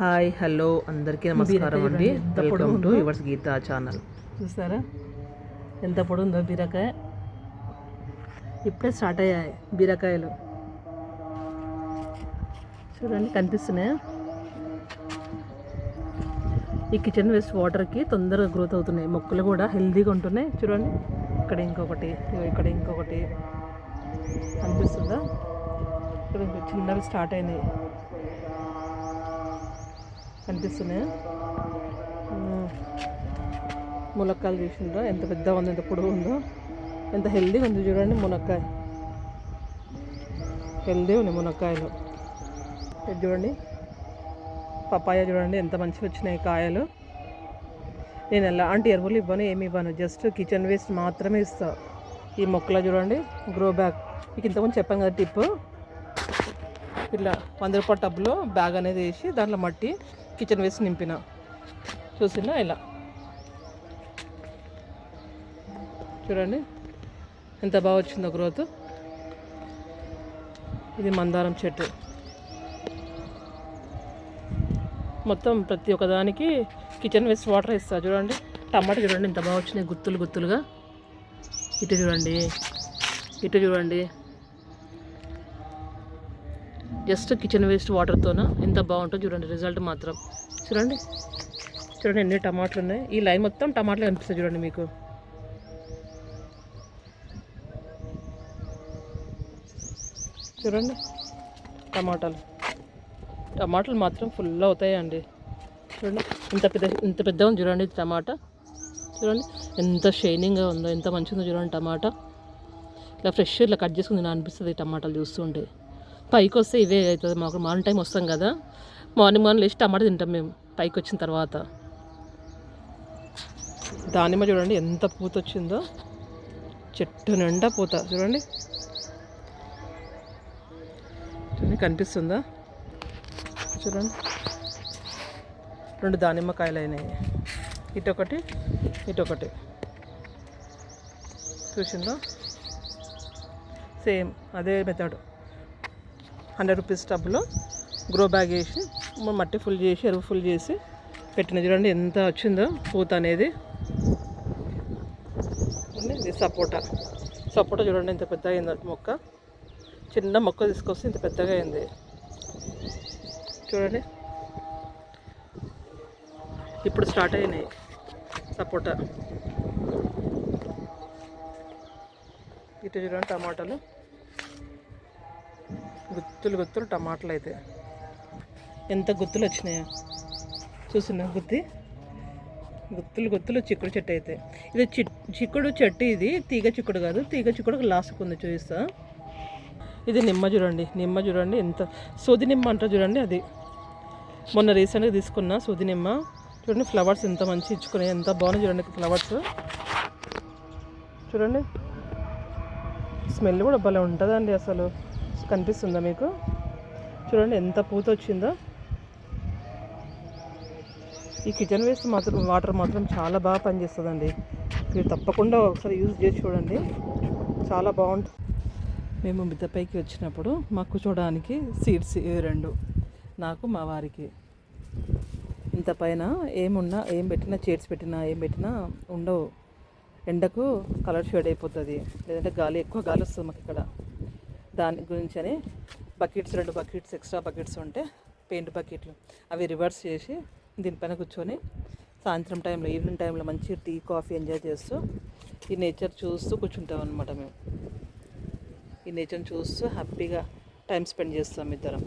Hi hello అందరికీ నమస్కారం అండి. Welcome to yours Geetha channel. చూస్తారా ఎంత పొడుందో బీరకాయ. ఇప్పుడే స్టార్ట్ అయ్యాయి బీరకాయలు, చూడండి కనిపిస్తున్నాయా. ఈ కిచెన్ వేస్ట్ వాటర్కి తొందరగా గ్రోత్ అవుతున్నాయి, మొక్కలు కూడా హెల్తీగా ఉంటున్నాయి. చూడండి ఇక్కడ ఇంకొకటి, ఇక్కడ ఇంకొకటి కనిపిస్తుందా. ఇక్కడ చిన్నవి స్టార్ట్ అయినాయి కనిపిస్తున్నాయా. ములక్కాయలు చూసిండ్రా ఎంత పెద్దగా ఉందో, ఎంత పొడుగు ఉందో, ఎంత హెల్తీగా ఉంది. చూడండి మునక్కాయ హెల్తీ ఉంది మునక్కాయలు. చూడండి పపాయ చూడండి ఎంత మంచిగా వచ్చినాయి కాయలు. నేను ఎలాంటి ఎరువులు ఇవ్వను, ఏమి ఇవ్వను, జస్ట్ కిచెన్ వేస్ట్ మాత్రమే ఇస్తా. ఈ మొక్కలు చూడండి గ్రో బ్యాగ్, మీకు ఇంతకుముందు చెప్పాను కదా టిప్. ఇట్లా 100 రూపాయల టబ్లో బ్యాగ్ అనేది వేసి దాంట్లో మట్టి కిచెన్ వేస్ట్ నింపిన, చూసినా ఇలా చూడండి ఎంత బాగా వచ్చిందో గ్రోత్. ఇది మందారం చెట్టు. మొత్తం ప్రతి ఒక్కదానికి కిచెన్ వేస్ట్ వాటర్ ఇస్తా. చూడండి టమాటా చూడండి ఎంత బాగా వచ్చినాయి, గుత్తులు గుత్తులుగా. ఇటు చూడండి, ఇటు చూడండి, జస్ట్ కిచెన్ వేస్ట్ వాటర్తోన ఎంత బాగుంటుందో చూడండి రిజల్ట్ మాత్రం. చూడండి చూడండి ఎన్ని టమాటాలు ఉన్నాయి. ఈ లైన్ మొత్తం టమాటాలు కనిపిస్తాయి చూడండి మీకు. చూడండి టమాటాలు మాత్రం ఫుల్ అవుతాయండి. చూడండి ఇంత పెద్దగా ఉంది చూడండి టమాటా. చూడండి ఎంత షైనింగ్గా ఉందో, ఎంత మంచిగా ఉందో చూడండి టమాటా. ఇలా ఫ్రెష్ ఇట్లా కట్ చేసుకుని అనిపిస్తుంది టమాటాలు చూస్తుంటే. పైకి వస్తే ఇవే అవుతుంది మాకు. మార్నింగ్ టైం వస్తాం కదా, మార్నింగ్ లేచి టమాటా తింటాం మేము పైకి వచ్చిన తర్వాత. దానిమ్మ చూడండి ఎంత పూత వచ్చిందో, చెట్టు నిండా పూత. చూడండి చూడండి కనిపిస్తుందా. చూడండి 2 దానిమ్మకాయలు అయినాయి, ఇటొకటి ఇటొకటి. చూసిందా, సేమ్ అదే మెథడ్. 100 రూపీస్ టబ్లో గ్రో బ్యాగ్ వేసి మట్టి ఫుల్ చేసి ఎరువు ఫుల్ చేసి పెట్టిన. చూడండి ఎంత వచ్చిందో పూత అనేది. ఇది సపోటా చూడండి ఎంత పెద్దగా అయింది మొక్క. చిన్న మొక్క తీసుకొస్తే ఇంత పెద్దగా అయింది చూడండి. ఇప్పుడు స్టార్ట్ అయినాయి సపోటా. ఇటు చూడండి టమాటాలు, గుత్తులు గుత్తులు టమాటాలు అయితే ఎంత గుత్తులు వచ్చినాయో చూస్తున్నా. గుత్తులు గుత్తులు చిక్కుడు చెట్టు అయితే. ఇది చిక్కుడు చెట్టు, ఇది తీగ చిక్కుడు కాదు, తీగ చిక్కుడు లాస్ట్కు ఉంది చూపిస్తా. ఇది నిమ్మ చూడండి ఎంత సూది నిమ్మ అంటారు చూడండి. అది మొన్న రీసెంట్గా తీసుకున్న సూది నిమ్మ. చూడండి ఫ్లవర్స్ ఎంత మంచి ఇచ్చుకున్నాయి, ఎంత బాగున్నాయి చూడండి ఫ్లవర్స్. చూడండి స్మెల్ కూడా భలే ఉంటుందండి అసలు. కనిపిస్తుందా మీకు? చూడండి ఎంత పూత వచ్చిందో. ఈ కిచెన్ వేస్ట్ వాటర్ మాత్రం చాలా బాగా పనిచేస్తుందండి. మీరు తప్పకుండా ఒకసారి యూజ్ చేసి చూడండి, చాలా బాగుంటుంది. మేము మిద్దపైకి వచ్చినప్పుడు మాకు చూడడానికి సీడ్స్ 2, నాకు మా వారికి. ఇంత పైన ఏం పెట్టినా చైర్స్ పెట్టినా ఏం పెట్టినా ఉండవు. ఎండకు కలర్ షేడ్ అయిపోతుంది, లేదంటే ఎక్కువ గాలి వస్తుంది మాకు ఇక్కడ. దాని గురించి అని 2 బకెట్స్ ఎక్స్ట్రా బకెట్స్ ఉంటే పెయింట్ బకెట్లు, అవి రివర్స్ చేసి దీనిపైన కూర్చొని సాయంత్రం టైంలో, ఈవినింగ్ టైంలో మంచి టీ కాఫీ ఎంజాయ్ చేస్తూ ఈ నేచర్ చూస్తూ కూర్చుంటాం అనమాట. మేము ఈ నేచర్ని చూస్తూ హ్యాపీగా టైం స్పెండ్ చేస్తాం ఇద్దరం.